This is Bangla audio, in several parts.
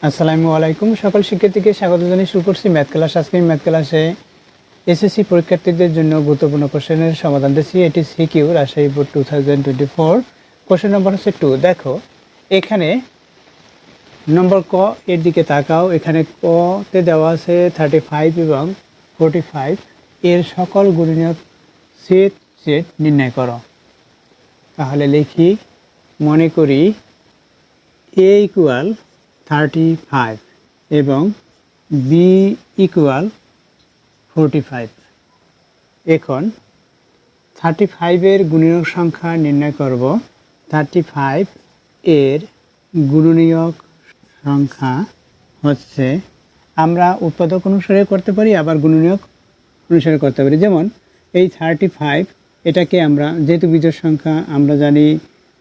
আসসালামু আলাইকুম। সকল শিক্ষার্থীকে স্বাগত জানিয়ে শুরু করছি ম্যাথ ক্লাস। আজকে ম্যাথ ক্লাসে এসএসসি পরীক্ষার্থীদের জন্য গুরুত্বপূর্ণ কোশ্চেনের সমাধান দিচ্ছি। এটি CQ Rajshahi board 2024। Question number হচ্ছে 2। দেখো এখানে নম্বর ক এর দিকে তাকাও। এখানে ক তে দেওয়া আছে 35 এবং 45 এর সকল গুণনীয়ক সেট সেট নির্ণয় করো। তাহলে লিখি, মনে করি a ইকুয়াল 35 এবং b ইকুয়াল 45। এখন 35 এর গুণনীয়ক সংখ্যা নির্ণয় করব। 35 এর গুণনীয়ক সংখ্যা হচ্ছে, আমরা উৎপাদক অনুসারে করতে পারি, আবার গুণনীয়ক অনুসারে করতে পারি। যেমন এই 35 এটাকে আমরা, যেহেতু বিজোড় সংখ্যা আমরা জানি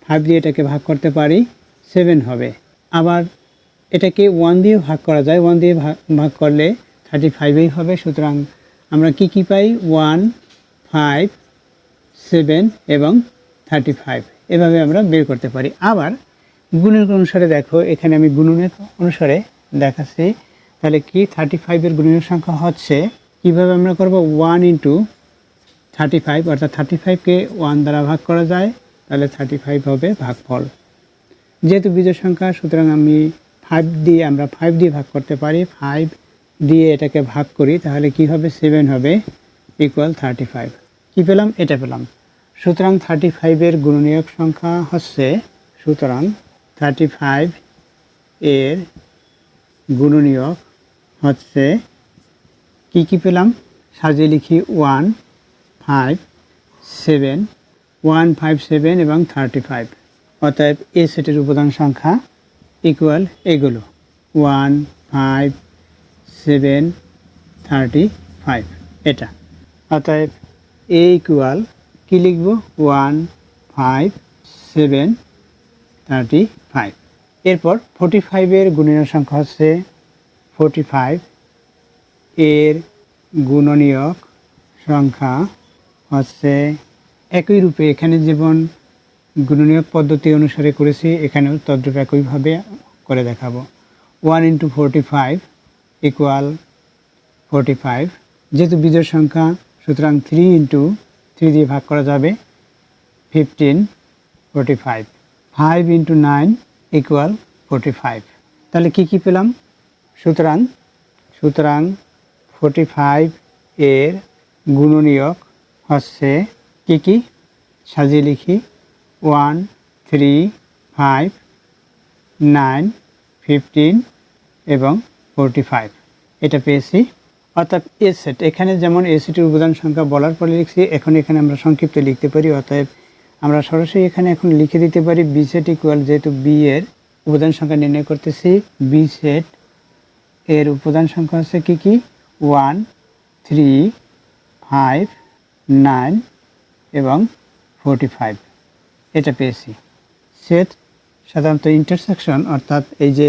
5 দিয়ে এটাকে ভাগ করতে পারি 7 হবে। আবার এটাকে 1 দিয়ে ভাগ করা যায়, 1 দিয়ে ভাগ করলে 35ই হবে। সুতরাং আমরা কি পাই? 1, 5, 7 এবং 35 এভাবে আমরা বের করতে পারি। আবার গুণনীয়ক অনুসারে দেখো, এখানে আমি গুণনীয়ক অনুসারে দেখাচ্ছি। তাহলে কি 35 এর গুণনীয়ক সংখ্যা হচ্ছে, কিভাবে আমরা করব? 1 ইন্টু 35, অর্থাৎ 35কে 1 দ্বারা ভাগ করা যায়, তাহলে 35 হবে ভাগফল। যেহেতু বিজোড় সংখ্যা, সুতরাং আমরা 5 দিয়ে ভাগ করতে পারি। 5 দিয়ে এটাকে ভাগ করি, তাহলে কি হবে? 7 হবে, ইকুয়াল 35। কি পেলাম? এটা পেলাম। সুতরাং 35 এর গুণনীয়ক সংখ্যা হচ্ছে, সুতরাং 35 এর গুণনীয়ক হচ্ছে, কি পেলাম? সাজিয়ে লিখি 1, 5, 7, 1, 5, 7 এবং 35। অতএব এ সেটের উপাদান সংখ্যা ইকুয়াল এগুলো 1, 5, 7, 35 এটা। অতএব এ ইকুয়াল কি লিখব? 1, 5, 7, 35। এরপর 45 এর গুণনীয়ক সংখ্যা হচ্ছে, 45 এর গুণনীয়ক সংখ্যা হচ্ছে একই রূপে, এখানে যেমন গুণনীয়ক পদ্ধতি অনুসারে করেছি, এখানেও তদ্রূপ একইভাবে করে দেখাবো। 1 ইন্টু 45 ইকুয়াল 45। যেহেতু বিজোড় সংখ্যা, সুতরাং 3 ইন্টু 3 দিয়ে ভাগ করা যাবে, 15, 45। 5 ইন্টু 9 ইকুয়াল 45। তাহলে কি পেলাম? সুতরাং 45 এর গুণনীয়ক হচ্ছে কি সাজিয়ে লিখি 1, 3, 5, 9, 15 এবং 45 এটা পেয়েছি। অর্থাৎ এ সেট, এখানে যেমন এ সেটের উপাদান সংখ্যা বলার পরে লিখছি, এখানে আমরা সংক্ষিপ্ত লিখতে পারি। অতএব আমরা সরাসরি এখানে এখন লিখে দিতে পারি বি সেট ইকুয়াল, যেহেতু বি এর উপাদান সংখ্যা নির্ণয় করতেছি, বি সেট এর উপাদান সংখ্যা হচ্ছে কি 1, 3, 5, 9 এবং 45 এটা পেয়েছি। সেট সাধারণত ইন্টারসেকশন, অর্থাৎ এই যে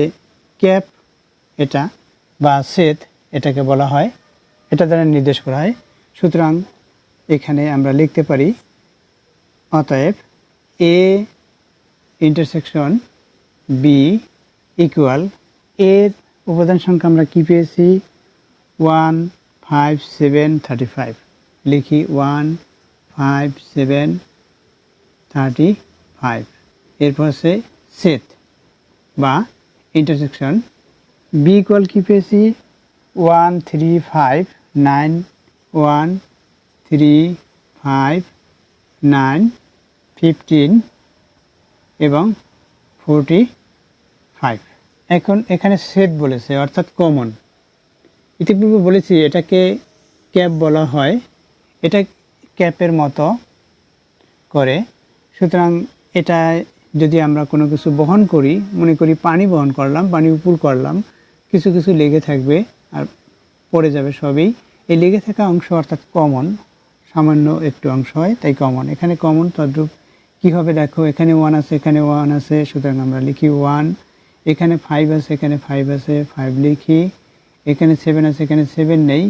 ক্যাপ এটা বা সেট এটাকে বলা হয়, এটা দ্বারা নির্দেশ করা হয়। সুতরাং এখানে আমরা লিখতে পারি, অতএব এ ইন্টারসেকশন বি ইকুয়াল, এর উপাদান সংখ্যা আমরা কি পেয়েছি? 1, 5, 7, 35 লিখি 1, 5, 7, 35। এরপর আছে সেট বা ইন্টারসেকশন বি ইকুয়াল কি পেয়েছি? 1, 3, 5, 9, 1, 3, 5, 9, 15 এবং 45। এখন এখানে সেট বলেছে, অর্থাৎ কমন। ইতিপূর্বে বলেছি এটাকে ক্যাপ বলা হয়, এটা ক্যাপের মতো করে। সুতরাং এটা যদি আমরা কোনো কিছু বহন করি, মনে করি পানি বহন করলাম, পানি উপর করলাম, কিছু লেগে থাকবে আর পড়ে যাবে সবই। এই লেগে থাকা অংশ অর্থাৎ কমন, সামান্য একটু অংশ হয়, তাই কমন। এখানে কমন তদ্রূপ কী হবে? দেখো এখানে 1 আছে, এখানে 1 আছে, সুতরাং আমরা লিখি 1। এখানে 5 আছে, এখানে 5 আছে, 5 লিখি। এখানে 7 আছে, এখানে 7 নেই।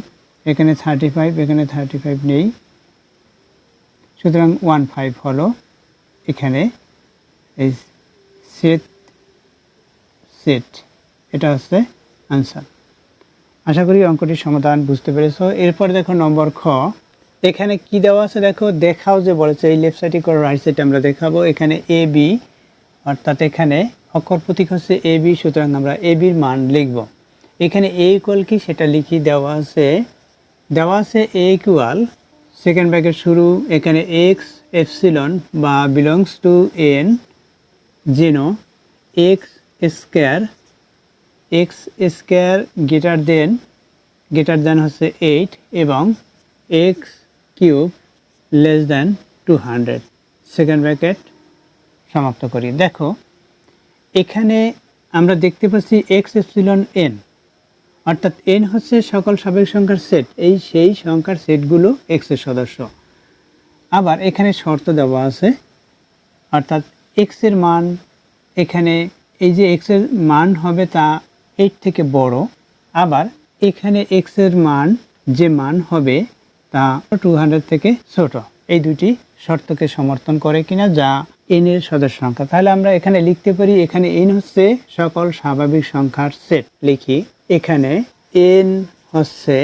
এখানে 35, এখানে 35 নেই। সুতরাং 1, 5 হলো এখানে এই সেট এটা হচ্ছে আনসার। আশা করি অঙ্কটির সমাধান বুঝতে পেরেছো। এরপর দেখো নম্বর খ, এখানে কি দেওয়া আছে দেখো, দেখাও যে বলেছে, এই লেফট সাইডে করে রাইট সাইডে আমরা দেখাবো। এখানে এ বি, অর্থাৎ এখানে অক্ষর প্রতীক হচ্ছে এ বি, সুতরাং আমরা এ বির মান লিখব। এখানে এ ইকুয়াল কি সেটা লিখি, দেওয়া আছে এ ইকুয়াল সেকেন্ড ব্র্যাকেট শুরু, এখানে এক্স এপসিলন বা বিলংস টু এন, যেন এক্স স্কোয়ার গ্রেটার দেন হচ্ছে 8 এবং x cube less than 200, second bracket সমাপ্ত করি। দেখো এখানে আমরা দেখতে পাচ্ছি এক্স এপসিলন এন, অর্থাৎ এন হচ্ছে সকল স্বাভাবিক সংখ্যার সেট, সেই সংখ্যার সেটগুলো এক্সের সদস্য। আবার এখানে শর্ত দেওয়া আছে, অর্থাৎ এক্সের মান, এখানে এই যে এক্সের মান হবে তা 8 থেকে বড়, আবার এখানে এক্সের মান যে মান হবে তা 200 থেকে ছোট। এই দুটি শর্তকে সমর্থন করে কিনা, যা এন এর সদস্য সংখ্যা। তাহলে আমরা এখানে লিখতে পারি, এখানে এন হচ্ছে সকল স্বাভাবিক সংখ্যার সেট। লিখি, এখানে এন হচ্ছে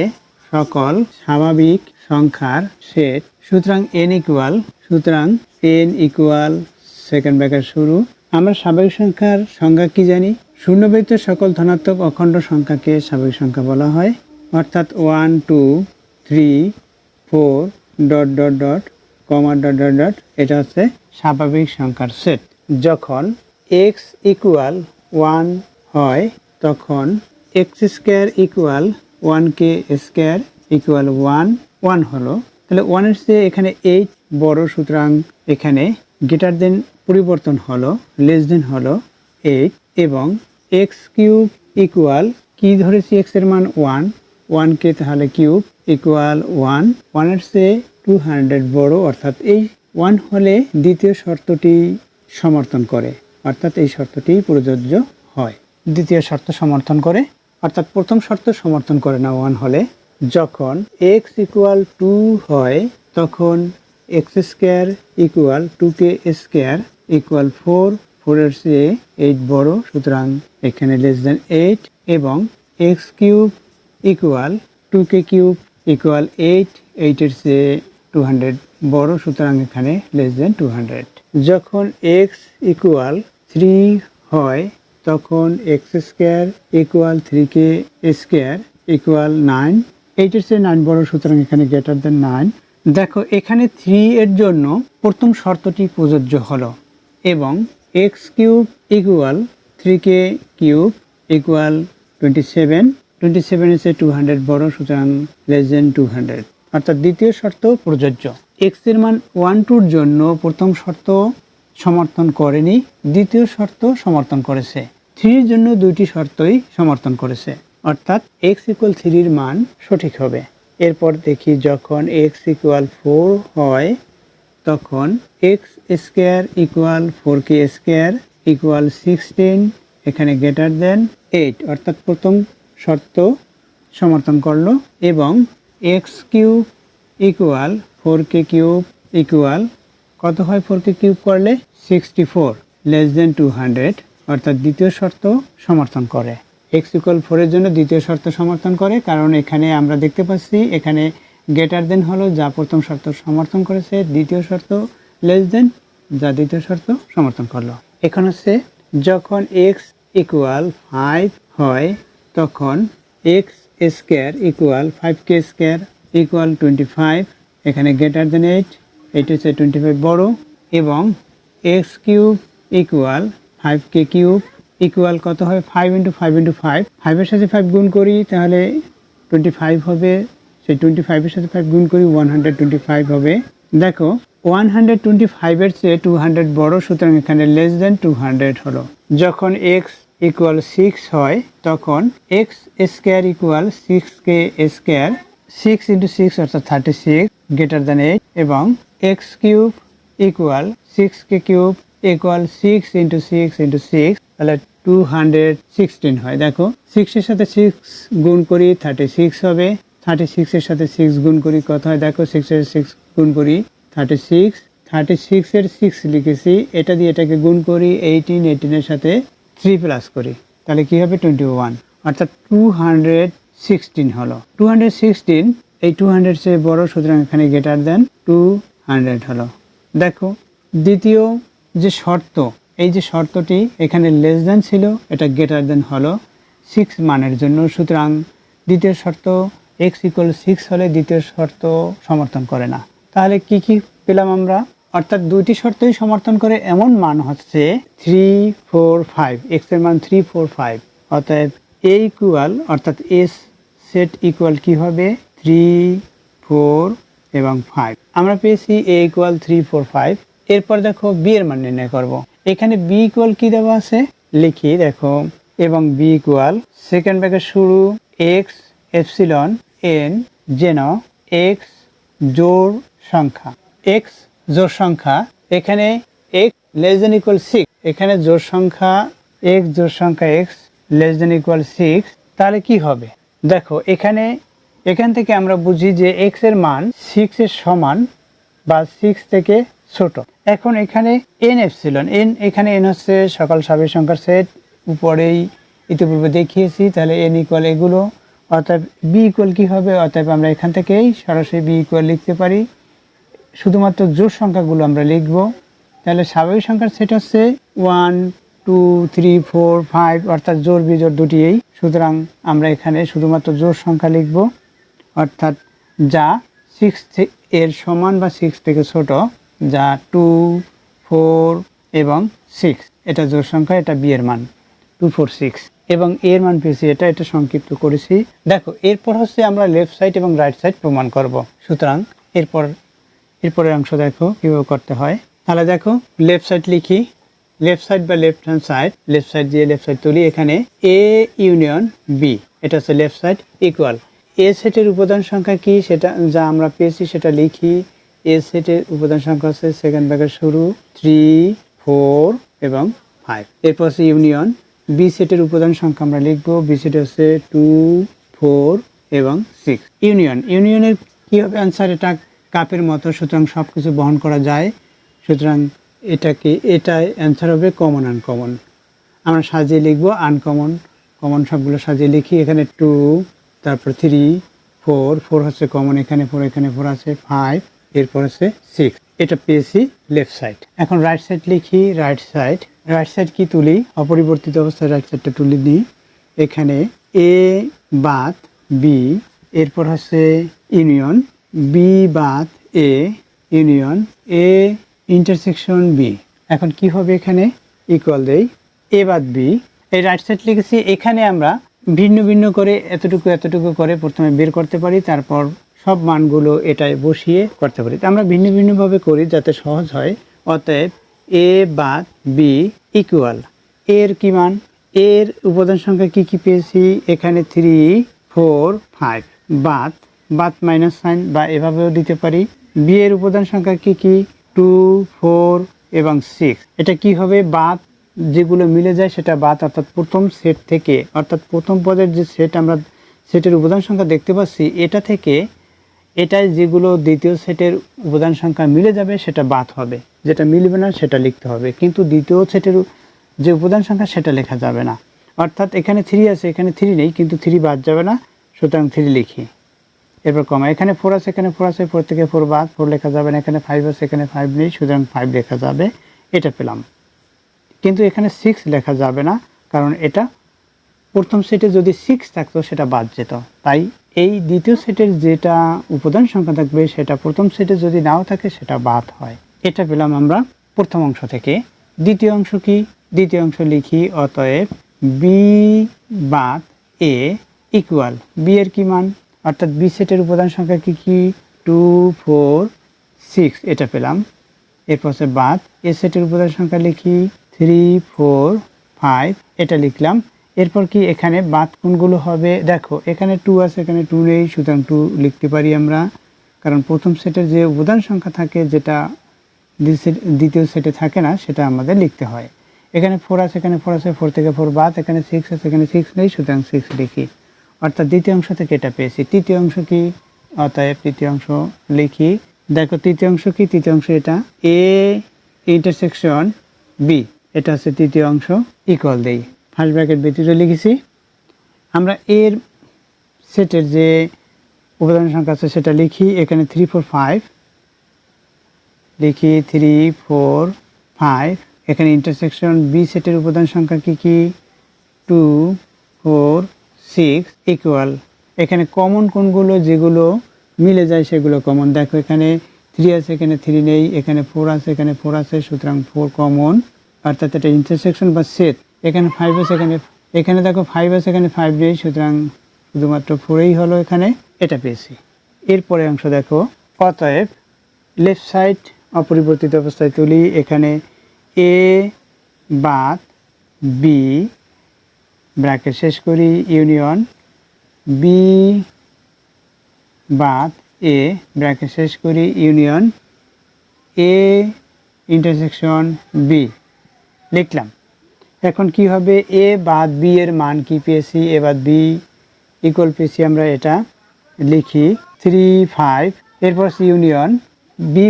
সকল স্বাভাবিক সংখ্যার সেট, সুতরাং এন ইকুয়াল সেকেন্ড ব্র্যাকেট শুরু। আমরা স্বাভাবিক সংখ্যার সংজ্ঞা কি জানি? শূন্য ব্যতীত সকল ধনাত্মক অখণ্ড সংখ্যাকে স্বাভাবিক সংখ্যা বলা হয়, অর্থাৎ 1 2 3 4 ডট ডট ডট কমা ডট ডট ডট, এটা হচ্ছে স্বাভাবিক সংখ্যার সেট। যখন এক্স ইকুয়াল 1 হয় তখন এক্স স্কোয়ার ইকুয়াল 1কে স্কোয়ার ইকুয়াল 1 হলো। তাহলে 1-এর চেয়ে এখানে 8 বড়, সুতরাং এখানে গ্রেটার দেন পরিবর্তন হলো, লেস দেন হলো 8, এবং এক্স কিউব ইকুয়াল কি ধরেছি, এক্স এর মান 1কে তাহলে কিউব ইকুয়াল 1-এর চেয়ে 200 বড়, অর্থাৎ এই 1 হলে দ্বিতীয় শর্তটি সমর্থন করে, অর্থাৎ এই শর্তটি প্রযোজ্য হয়। দ্বিতীয় শর্ত সমর্থন করে, অর্থাৎ প্রথম শর্ত সমর্থন করে না 1 হলে। যখন এক্স ইকুয়াল 2 হয় তখন এক্স স্কোয়ার ইকুয়াল 2কে স্কোয়ার ইকুয়াল 4-এর চেয়ে 8 বড়, সুতরাং এখানে লেস দেন 8, এবং এক্স কিউব ইকুয়াল 2কে কিউব ইকুয়াল 8-এর চেয়ে 200 বড়, সুতরাং এখানে লেস দেন 200। যখন এক্স ইকুয়াল 3 হয় তখন এক্স স্কোয়ার ইকুয়াল 3কে স্কোয়ার ইকুয়াল 9, 8-এর চেয়ে 9 বড়, সুতরাং এখানে গ্রেটার দেন 9। দেখো এখানে 3 এর জন্য প্রথম শর্তটি প্রযোজ্য হলো, এবং এক্স কিউব ইকুয়াল 3কে কিউব ইকুয়াল 27-এর চেয়ে 200 বড়, সুতরাং লেস দেন 200, অর্থাৎ দ্বিতীয় শর্ত প্রযোজ্য। এক্স এর মান 1 2-র জন্য প্রথম শর্ত সমর্থন করেনি, দ্বিতীয় শর্ত সমর্থন করেছে। 3-এর জন্য দুইটি শর্তই সমর্থন করেছে, অর্থাৎ এক্স ইকুয়াল 3-এর মান সঠিক হবে। এরপর দেখি, যখন এক্স ইকুয়াল 4 হয় তখন এক্স স্কোয়ার ইকুয়াল 4কে স্কোয়ার ইকুয়াল 16, এখানে গ্রেটার দেন 8, অর্থাৎ প্রথম শর্ত সমর্থন করলো, এবং এক্স কিউব ইকুয়াল 4কে কিউব ইকুয়াল কত হয়, 4কে কিউব করলে 64, লেস দেন 200, অর্থাৎ দ্বিতীয় শর্ত সমর্থন করে। এক্স ইকুয়াল 4-এর জন্য দ্বিতীয় শর্ত সমর্থন করে, কারণ এখানে আমরা দেখতে পাচ্ছি এখানে গ্রেটার দেন হলো যা প্রথম শর্ত সমর্থন করেছে, দ্বিতীয় শর্ত লেস দেন যা দ্বিতীয় শর্ত সমর্থন করলো। এখন হচ্ছে যখন এক্স ইকুয়াল 5 হয় তখন এক্স স্কোয়ার ইকুয়াল 5কে স্কোয়ার ইকুয়াল 25, এখানে গ্রেটার দেন 8 হচ্ছে 25 বড়, এবং এক্স কিউব ইকুয়াল 5কে কিউব ইকুয়াল কত হবে, 5 × 5 × 5, 5-এর সাথে 5 গুণ করি তাহলে 25 হবে, সেই 25-এর সাথে 5 গুণ করি 125 হবে। দেখো 125-এর চেয়ে 200 বড়, সুতরাং এখানে লেস দেন 200 হলো। যখন এক্স ইকুয়াল 6 হয় তখন এক্স স্কোয়ার ইকুয়াল 6কে স্কোয়ার 6 × 6 অর্থাৎ 36 গ্রেটার দেন 8, এবং এক্স কিউব ইকুয়াল 6কে কিউব ইকুয়াল 6 × 6 × 6, তাহলে 216 হয়। দেখো 6-এর সাথে 6 গুণ করি 36 হবে, 36-এর সাথে 6 গুণ করি কত হয়, দেখো 6-এর 6 গুণ করি 36-এর 6 লিখেছি, এটা দিয়ে এটাকে গুণ করি 18-এর সাথে 3 প্লাস করি তাহলে কি হবে 21, অর্থাৎ 216 হলো। 216, এই 200 চেয়ে বড়, সুতরাং এখানে গ্রেটার দেন 200 হলো। দেখো দ্বিতীয় যে শর্ত, এই যে শর্তটি এখানে লেস দেন ছিল, এটা গ্রেটার দেন হলো 6 মানের জন্য। সুতরাং দ্বিতীয় শর্ত x = 6 হলে দ্বিতীয় শর্ত সমর্থন করে না। তাহলে কি কি পেলাম আমরা? অর্থাৎ দুইটি শর্তই সমর্থন করে এমন মান হচ্ছে 3, 4, 5, x এর মান 3, 4, 5। অতএব a ইকুয়াল, অর্থাৎ s সেট ইকুয়াল কি হবে? 3, 4 এবং 5। আমরা পেয়েছি a ইকুয়াল 3, 4, 5। এরপর দেখো b এর মান নির্ণয় করব। এখানে b ইকুয়াল কি দেওয়া আছে লিখি, দেখো, এবং b ইকুয়াল সেকেন্ড ব্র্যাকেট শুরু x এপসিলন n, যেন x জোড় সংখ্যা, x জোড় সংখ্যা, এখানে x লেস দেন ইকুয়াল 6, এখানে জোড় সংখ্যা x জোড় সংখ্যা x লেস দেন ইকুয়াল 6। তাহলে কি হবে? দেখো এখান থেকে আমরা বুঝি যে x এর মান 6 এর সমান বা 6 থেকে ছোট। এখন এখানে n এপসিলন, এখানে n হচ্ছে সকল স্বাভাবিক সংখ্যার সেট, উপরেই ইতিপূর্বে দেখিয়েছি। তাহলে n ইকুয়াল এগুলো, অতএব b ইকুয়াল কি হবে? অতএব আমরা এখান থেকেই সরাসরি b ইকুয়াল লিখতে পারি। শুধুমাত্র জোড় সংখ্যাগুলো আমরা লিখব। তাহলে স্বাভাবিক সংখ্যার সেট হচ্ছে 1, 2, 3, 4, 5, অর্থাৎ জোড় বিজোড় দুটিই। সুতরাং আমরা এখানে শুধুমাত্র জোড় সংখ্যা লিখব, অর্থাৎ যা 6 এর সমান বা 6 থেকে ছোট, যা 2, 4 এবং 6, এটা জোড় সংখ্যা, এটা b এর মান 2, 4, 6 এবং এর মান পেয়েছি, এটা সংক্ষিপ্ত করেছি। দেখো এরপর হচ্ছে আমরা লেফট সাইড এবং রাইট সাইড প্রমাণ করব। সুতরাং এরপরের অংশ দেখো কিভাবে করতে হয়। তাহলে দেখো লেফট সাইড লিখি, লেফট সাইড বা left hand side, left side দিয়ে লেফট সাইড তুলি। এখানে a ইউনিয়ন b, এটা হচ্ছে লেফট সাইড, ইকুয়াল a সেটের উপাদান সংখ্যা কি সেটা যা আমরা পেয়েছি সেটা লিখি। a সেটের উপাদান সংখ্যা হচ্ছে সেকেন্ড ব্র্যাকেট শুরু 3, 4 এবং 5। এরপর হচ্ছে ইউনিয়ন b সেটের উপাদান সংখ্যা আমরা লিখব। b সেট হচ্ছে 2, 4 এবং 6। ইউনিয়নের কি হবে অ্যান্সার? এটা কাপের মতো, সুতরাং সব কিছু বহন করা যায়। সুতরাং এটাই অ্যান্সার হবে কমন আনকমন। আমরা সাজিয়ে লিখব, আনকমন কমন সবগুলো সাজিয়ে লিখি। এখানে 2, তারপর 3, 4 হচ্ছে কমন, এখানে 4, এখানে 4 আছে, 5, এরপর হচ্ছে 6। এটা পেয়েছি লেফট সাইড। এখন রাইট সাইড লিখি। রাইট সাইড কি তুলি? অপরিবর্তিত অবস্থায় রাইট সাইডটা তুলে নিই। এখানে a বাদ b, এরপর হচ্ছে ইউনিয়ন b বাদ a, union a intersection b। এখন কি হবে? এখানে ইকুয়াল দেই a বাদ b। এই রাইট সাইড লিখেছি। এখানে আমরা ভিন্ন ভিন্ন করে এতটুকু করে প্রথমে বের করতে পারি, তারপর সব মানগুলো এটাই বসিয়ে করতে পারি। আমরা ভিন্ন ভিন্নভাবে করি যাতে সহজ হয়। অতএব a বাদ b ইকুয়াল এর কি মান? এর উপাদান সংখ্যা কি কি পেয়েছি? এখানে 3, 4, 5, বাদ মাইনাস সাইন বা এভাবেও দিতে পারি। b এর উপাদান সংখ্যা কি কি? 2, 4 এবং 6। এটা কি হবে? বাদ যেগুলো মিলে যায় সেটা বাদ, অর্থাৎ প্রথম সেট থেকে, অর্থাৎ প্রথম পদের যে সেট আমরা সেটের উপাদান সংখ্যা দেখতে পাচ্ছি, এটা থেকে এটাই যেগুলো দ্বিতীয় সেটের উপাদান সংখ্যা মিলে যাবে সেটা বাদ হবে, যেটা মিলবে না সেটা লিখতে হবে। কিন্তু দ্বিতীয় সেটের যে উপাদান সংখ্যা সেটা লেখা যাবে না। অর্থাৎ এখানে 3 আছে, এখানে 3 নেই, কিন্তু 3 বাদ যাবে না, সুতরাং 3 লিখি। এরপর কমা, এখানে 4 আছে, এখানে 4 আছে, 4 থেকে 4 বাদ, 4 লেখা যাবে না। এখানে 5 আছে, এখানে 5 নেই, সুতরাং 5 লেখা যাবে। এটা পেলাম। কিন্তু এখানে 6 লেখা যাবে না, কারণ এটা প্রথম সেটে যদি 6 থাকতো সেটা বাদ যেত। তাই এই দ্বিতীয় সেটের যেটা উপাদান সংখ্যা থাকবে সেটা প্রথম সেটে যদি নাও থাকে সেটা বাদ হয়। এটা পেলাম আমরা প্রথম অংশ থেকে। দ্বিতীয় অংশ কি? দ্বিতীয় অংশ লিখি। অতএব b বাদ a ইকুয়াল b এর কি মান? অর্থাৎ b সেটের উপাদান সংখ্যা কি কি? 2, 4, 6, এটা পেলাম। এরপর হচ্ছে বাদ a সেটের উপাদান সংখ্যা লিখি 3, 4, 5, এটা লিখলাম। এরপর কি এখানে বাদ কোনগুলো হবে? দেখো এখানে 2 আছে, এখানে 2 নেই, সুতরাং 2 লিখতে পারি আমরা, কারণ প্রথম সেটের যে উপাদান সংখ্যা থাকে যেটা দ্বিতীয় সেটে থাকে না সেটা আমাদের লিখতে হয়। এখানে 4 আছে, এখানে 4 আছে, 4 থেকে 4 বাদ, এখানে 6 আছে, এখানে 6 নেই, সুতরাং 6 লিখি। অর্থাৎ দ্বিতীয় অংশ থেকে এটা পেয়েছি। তৃতীয় অংশ কি? অতএব তৃতীয় অংশ লিখি। দেখো তৃতীয় অংশ কি? তৃতীয় অংশ এটা a ইন্টারসেকশন b, এটা হচ্ছে তৃতীয় অংশ, ইকুয়াল দেই। ফার্স্ট ব্র্যাকেট ব্যতীত লিখেছি। আমরা এর সেটের যে উপাদান সংখ্যা আছে সেটা লিখি। এখানে 3 4 5 লিখি, 3 4 5। এখানে ইন্টারসেকশন বি সেটের উপাদান সংখ্যা কি কি, 2 4 6 ইকুয়াল। এখানে কমন কোনগুলো, যেগুলো মিলে যায় সেগুলো কমন। দেখো এখানে 3 আছে, এখানে 3 নেই, এখানে 4 আছে, এখানে 4 আছে, সুতরাং 4 কমন, অর্থাৎ এটা ইন্টারসেকশন বা সেট। এখানে 5 আছে, এখানে দেখো 5 আছে, এখানে 5 নেই, সুতরাং শুধুমাত্র 4ই হলো এখানে, এটা পেয়েছি। এরপরে অংশ দেখো, অতএব লেফট সাইড অপরিবর্তিত অবস্থায় তুলি। এখানে এ বাদ বি ব্র্যাকেট শেষ করি, ইউনিয়ন বি বাদ এ ব্র্যাকেট শেষ করি, ইউনিয়ন এ ইন্টারসেকশন বি লিখলাম। এখন কি হবে, এ বাদ বি এর মান কি পেয়েছি, এ বাদ বি ইকুয়াল পেয়েছি আমরা, এটা লিখি 3 5। এরপর ইউনিয়ন বি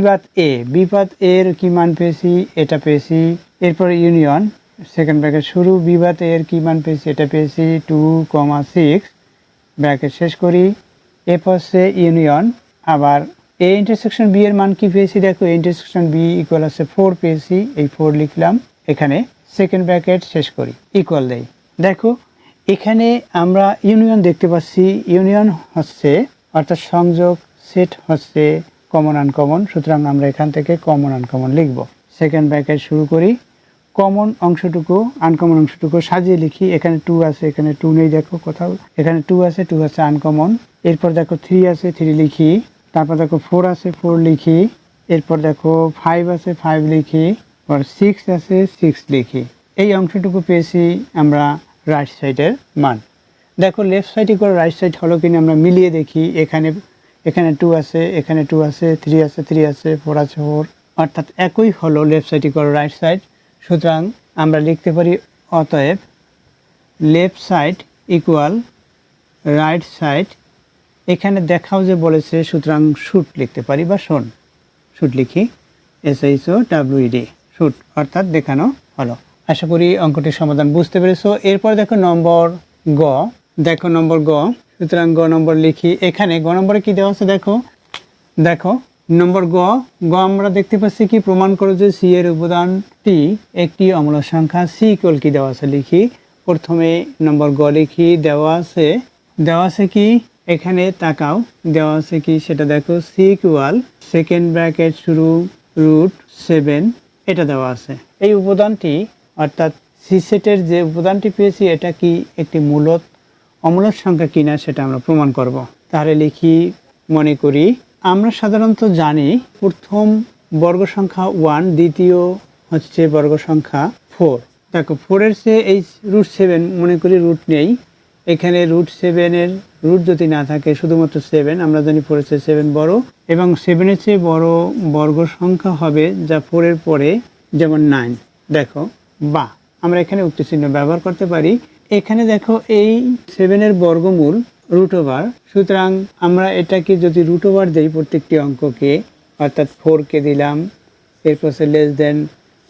বাদ এর কি মান পেয়েছি, এটা পেয়েছি। এরপর ইউনিয়ন সেকেন্ড ব্র্যাকেট শুরু, বি বাদ এর কি মান পেয়েছি, এটা পেয়েছি 2 6 ব্র্যাকেট শেষ করি। এরপর ইউনিয়ন আবার এ ইন্টারসেকশন বি এর মান কি পেয়েছি, দেখো এ ইন্টারসেকশন বি ইকুয়াল আছে 4 পেয়েছি, এই 4 লিখলাম। এখানে সেকেন্ড ব্র্যাকেট শেষ করি, ইকুয়াল দেই। দেখো এখানে আমরা ইউনিয়ন দেখতে পাচ্ছি। ইউনিয়ন হচ্ছে অর্থাৎ সংযোগ, সেট হচ্ছে কমন আনকমন, সুতরাং আমরা এখান থেকে কমন আনকমন লিখব। সেকেন্ড ব্র্যাকেট শুরু করি, কমন অংশটুকু আনকমন অংশটুকু সাজিয়ে লিখি। এখানে 2 আছে, এখানে 2 নেই, দেখো কোথাও, এখানে 2 আছে, 2 হচ্ছে আনকমন। এরপর দেখো 3 আছে, 3 লিখি। তারপর দেখো 4 আছে, 4 লিখি। এরপর দেখো 5 আছে, 5 লিখি। পর 6 আছে, 6 লিখি। এই অংশটুকু পেয়েছি আমরা রাইট সাইডের মান। দেখো left side equal right side হলো কিনা আমরা মিলিয়ে দেখি। এখানে 2 আছে, এখানে 2 আছে, 3 আছে, 3 আছে, 4 আছে, 4, অর্থাৎ একই হলো left side equal right side. সুতরাং আমরা লিখতে পারি অতএব left side equal right side. এখানে দেখাও যে বলেছে, সুতরাং শুট লিখতে পারি বা শোন, শুট লিখি, SHOWED, শুট, অর্থাৎ দেখানো হলো। আশা করি অঙ্কটির সমাধান বুঝতে পেরেছো। এরপর দেখো নম্বর গ, দেখো নম্বর গ, সুতরাং গ নম্বর লিখি। এখানে গ নম্বরে কি দেওয়া আছে দেখো নম্বর গ আমরা দেখতে পাচ্ছি কি, প্রমাণ করো যে সি এর উপাদানটি একটি অমূল্য সংখ্যা। সি ইকুয়াল কি দেওয়া আছে লিখি। প্রথমে নম্বর গ লিখি, দেওয়া আছে কি, এখানে তাকাও, দেওয়া আছে কি সেটা দেখো, সি ইকুয়াল সেকেন্ড ব্র্যাকেট শুরু √7, এটা দেওয়া আছে। এই উপাদানটি অর্থাৎ সি সেটের যে উপাদানটি পেয়েছি, এটা কি একটি অমূলক সংখ্যা কিনা সেটা আমরা প্রমাণ করব। তাহলে লিখি, মনে করি আমরা সাধারণত জানি প্রথম বর্গ সংখ্যা 1, দ্বিতীয় হচ্ছে বর্গ সংখ্যা 4। দেখো 4-এর চেয়ে এই √7, মনে করি রুট নেই, এখানে √7 এর রুট যদি না থাকে, শুধুমাত্র 7, আমরা জানি 4-এর চেয়ে 7 বড়, এবং 7-এর চেয়ে বড় বর্গ সংখ্যা হবে যা 4-এর পরে, যেমন 9। দেখো বা আমরা এখানে উক্তি চিহ্ন ব্যবহার করতে পারি। এখানে দেখো এই 7-এর বর্গমূল √ওভার, সুতরাং আমরা এটাকে যদি √ওভার দেই প্রত্যেকটি অঙ্ককে, অর্থাৎ 4-কে দিলাম, এরপর লেস দেন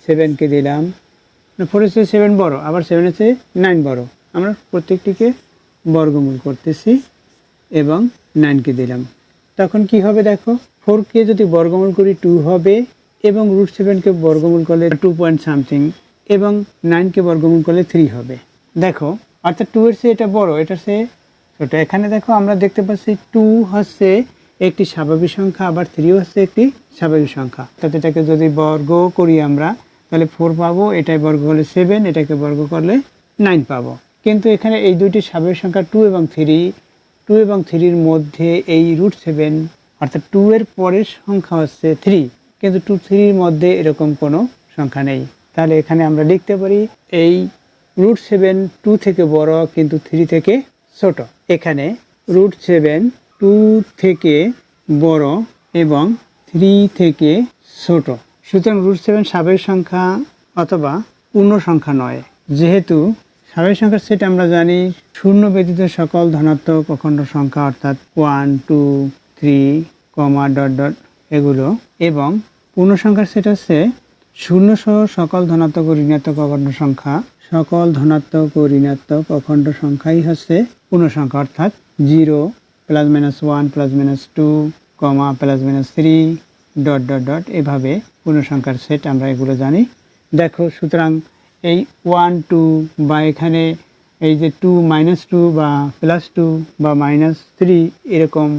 7-কে দিলাম, 4-এর চেয়ে 7 বড়, আবার 7-এর চেয়ে 9 বড়, আমরা প্রত্যেকটিকে বর্গমূল করতেছি এবং 9-কে দিলাম। তখন কি হবে দেখো, 4-কে যদি বর্গমূল করি 2 হবে, এবং √7-কে বর্গমূল করলে 2 পয়েন্ট সামথিং, এবং 9-কে বর্গমূল করলে 3 হবে। দেখো অর্থাৎ 2-এর চেয়ে এটা বড়, এটার চেয়ে ছোট। এখানে দেখো আমরা দেখতে পাচ্ছি 2 হচ্ছে একটি স্বাভাবিক সংখ্যা, আবার 3 হচ্ছে একটি স্বাভাবিক সংখ্যা। অর্থাৎ এটাকে যদি বর্গ করি আমরা, তাহলে 4 পাবো, এটাই বর্গ করলে 7, এটাকে বর্গ করলে 9 পাবো। কিন্তু এখানে এই দুইটি স্বাভাবিক সংখ্যা 2 এবং 3-র মধ্যে এই √7, অর্থাৎ 2-এর পরের সংখ্যা হচ্ছে 3, কিন্তু 2-3-র মধ্যে এরকম কোনো সংখ্যা নেই। তাহলে এখানে আমরা লিখতে পারি এই √7 2 থেকে বড়, কিন্তু 3 থেকে ছোট। এখানে √7 2 থেকে বড় এবং 3 থেকে ছোট, সুতরাং √7 স্বাভাবিক সংখ্যা অথবা পূর্ণ সংখ্যা নয়। যেহেতু স্বাভাবিক সংখ্যার সেট আমরা জানি শূন্য ব্যতীত সকল ধনাত্মক অখণ্ড সংখ্যা, অর্থাৎ 1 2 3, এগুলো, এবং পূর্ণ সংখ্যার সেট হচ্ছে শূন্য সহ সকল ধনাত্মক ও ঋণাত্মক অখণ্ড সংখ্যা, সকল ধনাত্মক ও ঋণাত্মক অখণ্ড সংখ্যাই হচ্ছে পূর্ণ সংখ্যা, অর্থাৎ 0 +-1 +-2 +-3 ... এভাবে পূর্ণ সংখ্যার সেট আমরা এগুলো জানি। দেখো, সুতরাং এই 1 2 বা এখানে এই যে 2 -2 বা +2 বা -3 এরকম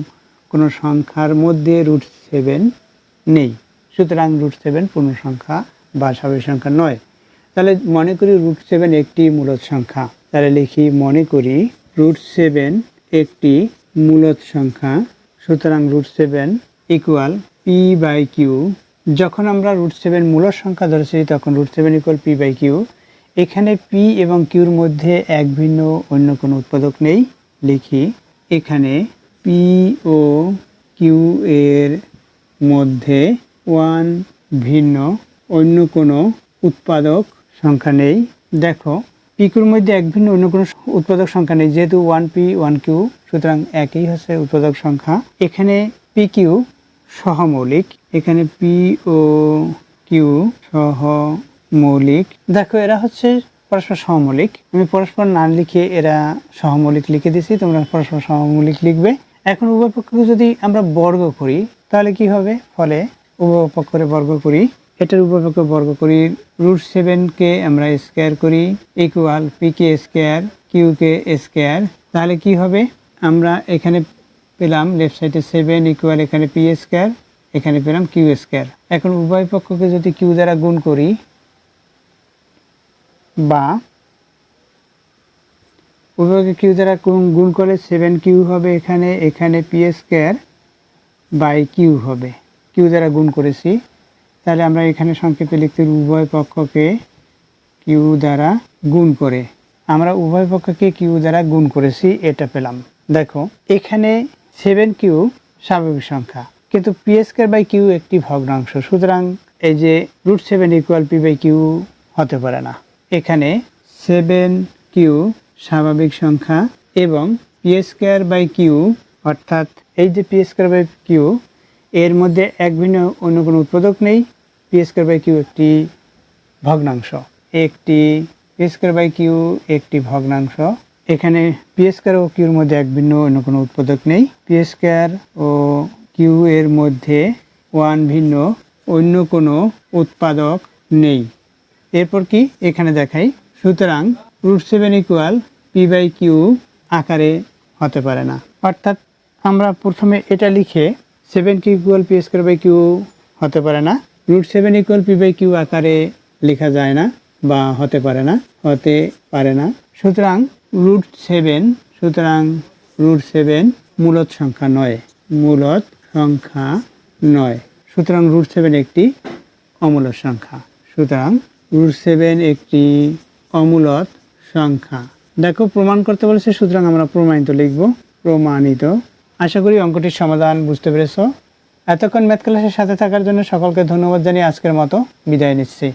কোনো সংখ্যার মধ্যে √7 নেই। সুতরাং √7 পূর্ণ সংখ্যা বা স্বাভাবিক সংখ্যা নয়। তাহলে মনে করি √7 একটি মূলদ সংখ্যা। তাহলে লিখি, মনে করি √7 একটি মূলদ সংখ্যা। সুতরাং √7 = p/q। যখন আমরা √7 মূলদ সংখ্যা ধরেছি তখন √7 = p/q। এখানে p এবং qর মধ্যে এক ভিন্ন অন্য কোনো উৎপাদক নেই। লিখি, এখানে p ও q এর মধ্যে 1 ভিন্ন অন্য কোনো উৎপাদক সংখ্যা নেই। দেখো, পিকুর মধ্যে এক ভিন্ন অন্য কোনো উৎপাদক সংখ্যা নেই, যেহেতু 1p 1q, সুতরাং একই হচ্ছে উৎপাদক সংখ্যা। এখানে pq সহমৌলিক, এখানে p ও q সহমৌলিক। দেখো, এরা হচ্ছে পরস্পর সহমৌলিক। আমি পরস্পর না লিখে এরা সহমৌলিক লিখে দিছি, তোমরা পরস্পর সহমৌলিক লিখবে। এখন উভয় পক্ষকে যদি আমরা বর্গ করি তাহলে কি হবে? ফলে উভয় পক্ষকে বর্গ করি, এটার উভয় পক্ষ বর্গ করি, √7 কে আমরা স্কয়ার করি ইকুয়াল p কে স্কয়ার q কে স্কয়ার। তাহলে কি হবে? আমরা এখানে পেলাম লেফট সাইডে 7 ইকুয়াল এখানে p স্কয়ার, এখানে পেলাম q স্কয়ার। এখন উভয় পক্ষকে যদি q দ্বারা গুণ করি বা উভয়কে q দ্বারা গুণ করলে 7q হবে, এখানে p স্কয়ার বাই q হবে, q দ্বারা গুণ করেছি। তাহলে আমরা এখানে সংক্ষেপে লিখতে উভয় পক্ষকে q দ্বারা গুণ করে, আমরা উভয় পক্ষকে q দ্বারা গুণ করেছি, এটা পেলাম। দেখো, এখানে 7q স্বাভাবিক সংখ্যা, কিন্তু p স্কয়ার বাই q একটি ভগ্নাংশ। সুতরাং এই যে √7 = p/q হতে পারে না। এখানে 7q স্বাভাবিক সংখ্যা এবং p স্কয়ার বাই q, অর্থাৎ এই যে p স্কয়ার বাই q এর মধ্যে এক ভিন্ন অন্য কোনো উৎপাদক নেই। p স্কয়ার বাই q একটি ভগ্নাংশ, p স্কয়ার বাই q একটি ভগ্নাংশ। এখানে p স্কয়ার ও q এর মধ্যে এক ভিন্ন অন্য কোনো উৎপাদক নেই। p স্কয়ার ও q এর মধ্যে 1 ভিন্ন অন্য কোনো উৎপাদক নেই। এরপর কি এখানে দেখাই, সুতরাং √7 = p/q আকারে হতে পারে না। অর্থাৎ আমরা প্রথমে এটা লিখে 7q = p square by q হতে পারে না, √7 = p/q আকারে লেখা যায় না বা হতে পারে না। সুতরাং √7 মূলদ সংখ্যা নয়, সুতরাং √7 একটি অমূলদ সংখ্যা। সুতরাং √7 একটি অমূলদ সংখ্যা। দেখো, প্রমাণ করতে বলেছে, সুতরাং আমরা প্রমাণিত লিখব, প্রমাণিত। আশা করি অঙ্কটির সমাধান বুঝতে পেরেছ। এতক্ষণ ম্যাথ ক্লাসের সাথে থাকার জন্য সকলকে ধন্যবাদ জানিয়ে আজকের মতো বিদায় নিচ্ছি।